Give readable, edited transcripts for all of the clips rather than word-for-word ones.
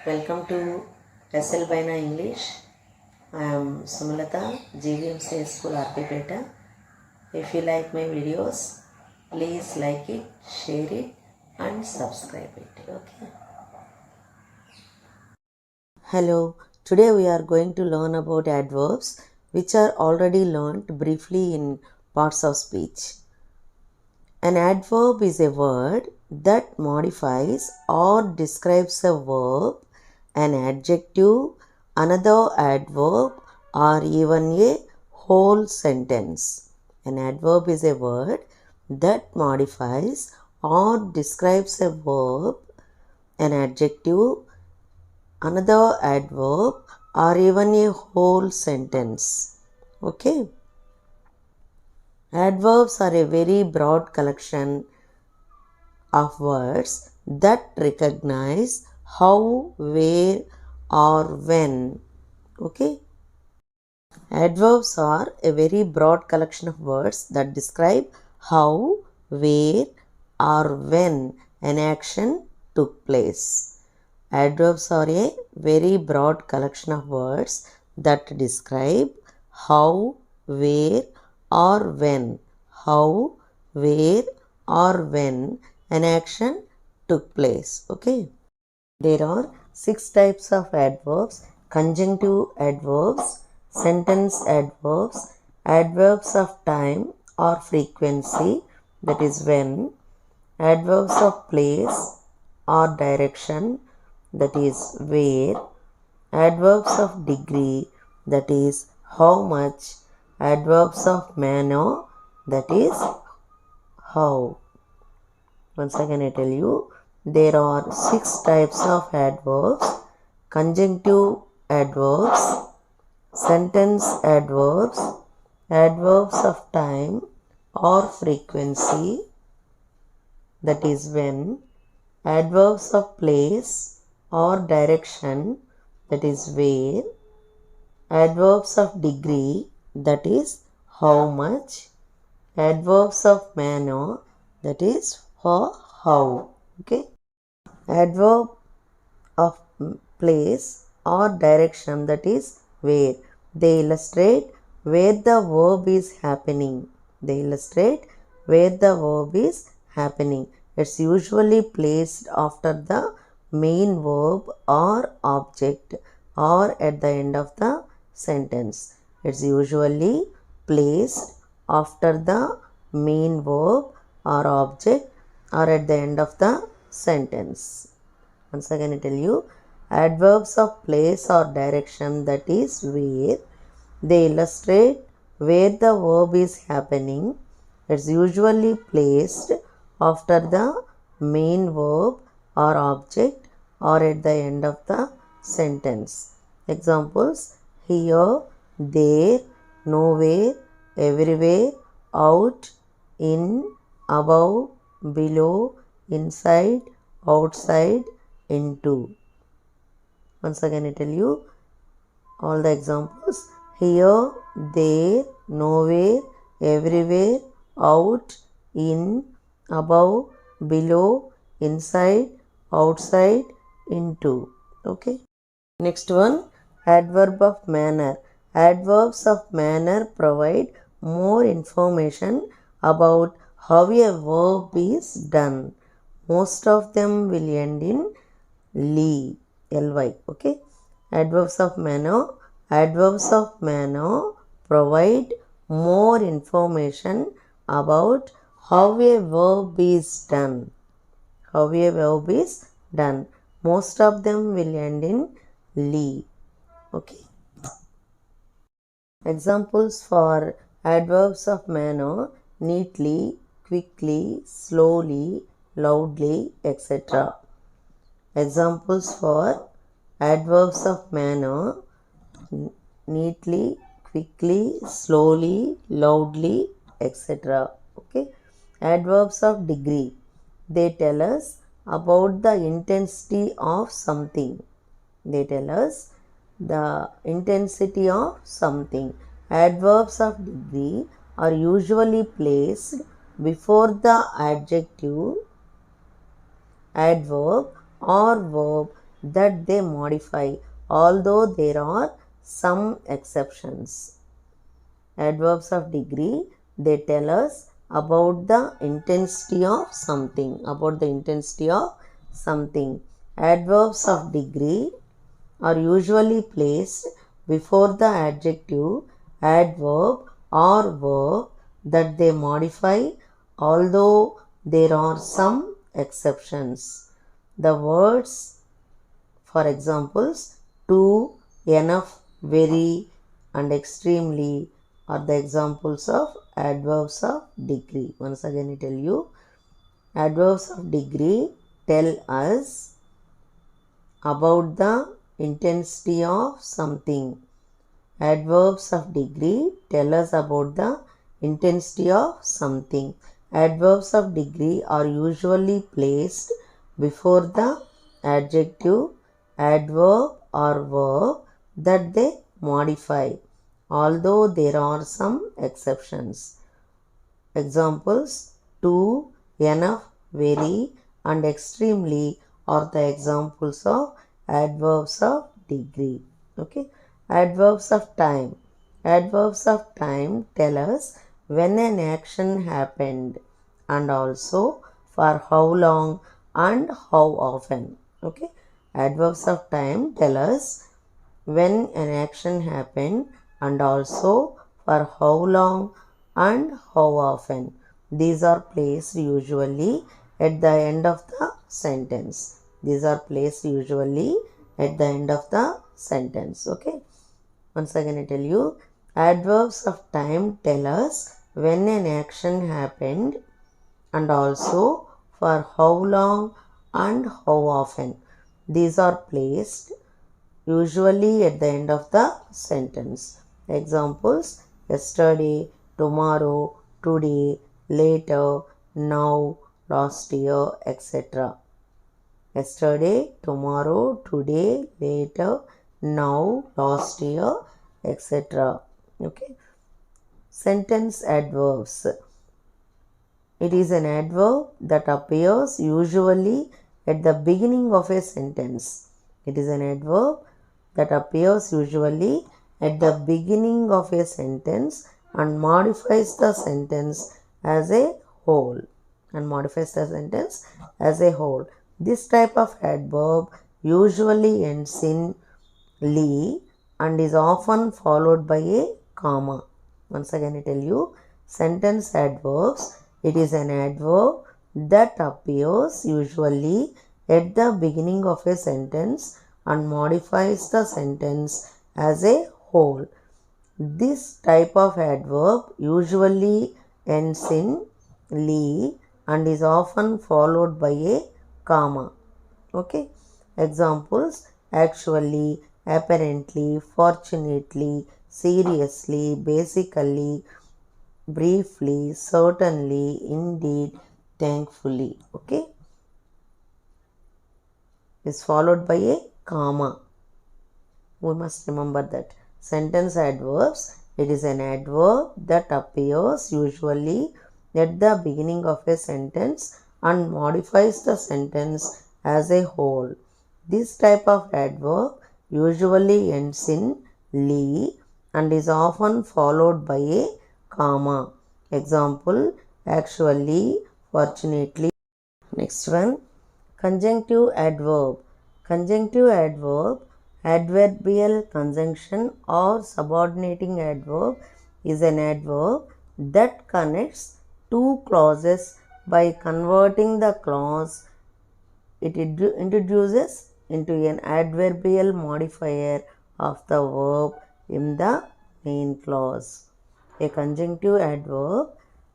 Welcome to slbynaenglish. I am Sumalata, GVMC School Archipeta. If you like my videos, please like it, share it and subscribe it. Okay. Hello. Today we are going to learn about adverbs which are already learnt briefly in parts of speech. An adverb is a word that modifies or describes a verb, an adjective, another adverb, or even a whole sentence. An adverb is a word that modifies or describes a verb, an adjective, another adverb, or even a whole sentence. Okay. Adverbs are a very broad collection of words that recognize how, where, or when. Okay. Adverbs are a very broad collection of words that describe how, where, or when an action took place. Adverbs are a very broad collection of words that describe how, where, or when. How, where, or when an action took place. Okay. There are 6 types of adverbs: conjunctive adverbs, sentence adverbs, adverbs of time or frequency, that is when, adverbs of place or direction, that is where, adverbs of degree, that is how much, adverbs of manner, that is how. Once again I tell you, there are 6 types of adverbs: conjunctive adverbs, sentence adverbs, adverbs of time or frequency, that is when, adverbs of place or direction, that is where, adverbs of degree, that is how much, adverbs of manner, that is for how. Okay. Adverb of place or direction, that is where. They illustrate where the verb is happening. They illustrate where the verb is happening. It's usually placed after the main verb or object or at the end of the sentence. It's usually placed after the main verb or object or at the end of the sentence. Once again I tell you, adverbs of place or direction, that is where. They illustrate where the verb is happening. It's usually placed after the main verb or object or at the end of the sentence. Examples: here, there, nowhere, everywhere, out, in, above, below, inside, outside, into. Once again I tell you all the examples: here, there, nowhere, everywhere, out, in, above, below, inside, outside, into. Okay. Next one, adverb of manner. Adverbs of manner provide more information about how a verb is done. Most of them will end in ly, ly. Okay. Adverbs of manner. Adverbs of manner provide more information about how a verb is done. How a verb is done. Most of them will end in ly. Okay. Examples for adverbs of manner: neatly, quickly, slowly, loudly, etc. Examples for adverbs of manner: neatly, quickly, slowly, loudly, etc. Okay. Adverbs of degree. They tell us about the intensity of something. They tell us the intensity of something. Adverbs of degree are usually placed before the adjective, adverb, or verb that they modify, although there are some exceptions. Adverbs of degree, they tell us about the intensity of something, Adverbs of degree are usually placed before the adjective, adverb or verb that they modify, although there are some exceptions. The words, for examples, to, enough, very, and extremely are the examples of adverbs of degree. Once again I tell you, adverbs of degree tell us about the intensity of something. Adverbs of degree tell us about the intensity of something. Adverbs of degree are usually placed before the adjective, adverb or verb that they modify, although there are some exceptions. Examples: to, enough, very, and extremely are the examples of adverbs of degree. Okay. Adverbs of time. Adverbs of time tell us when an action happened and also for how long and how often. Okay. Adverbs of time tell us when an action happened and also for how long and how often. These are placed usually at the end of the sentence. Okay. Once again I tell you, adverbs of time tell us when an action happened and also for how long and how often. These are placed usually at the end of the sentence. Examples: yesterday, tomorrow, today, later, now, last year, etc. Yesterday, tomorrow, today, later, now, last year, etc. Okay. Sentence adverbs. It is an adverb that appears usually at the beginning of a sentence. It is an adverb that appears usually at the beginning of a sentence and modifies the sentence as a whole. This type of adverb usually ends in ly and is often followed by a comma. Once again I tell you, sentence adverbs. It is an adverb that appears usually at the beginning of a sentence and modifies the sentence as a whole. This type of adverb usually ends in ly and is often followed by a comma. Okay. Examples: actually, apparently, fortunately, seriously, basically, briefly, certainly, indeed, thankfully. Okay. Is followed by a comma. We must remember that. Sentence adverbs. It is an adverb that appears usually at the beginning of a sentence and modifies the sentence as a whole. This type of adverb usually ends in ly and is often followed by a comma. Example: actually, fortunately. Next one, conjunctive adverb. Conjunctive adverb, adverbial conjunction or subordinating adverb is an adverb that connects two clauses by converting the clause it introduces into an adverbial modifier of the verb in the main clause. A conjunctive adverb,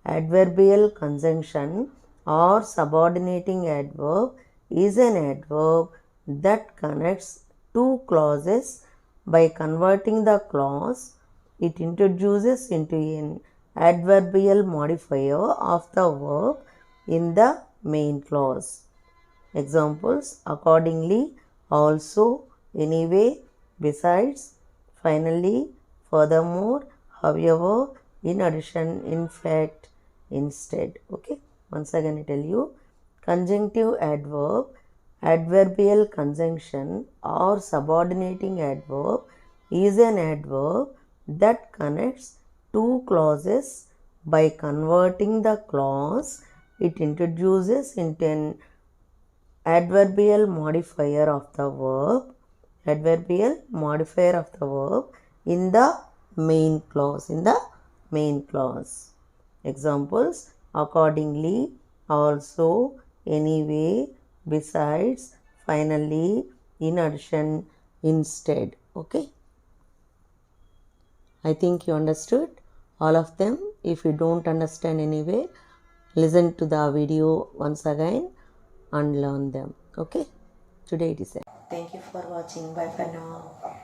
adverbial conjunction or subordinating adverb is an adverb that connects two clauses by converting the clause it introduces into an adverbial modifier of the verb in the main clause. Examples: accordingly, also, anyway, besides, finally, furthermore, however, in addition, in fact, instead. Okay. Once again I tell you, conjunctive adverb, Adverbial conjunction or subordinating adverb is an adverb that connects two clauses by converting the clause it introduces into an adverbial modifier of the verb in the main clause. Examples: accordingly, also, anyway, besides, finally, in addition, instead. Okay, I think you understood all of them. If you don't understand anyway, listen to the video once again and learn them. Okay, today it is it. Thank you for watching. Bye for now.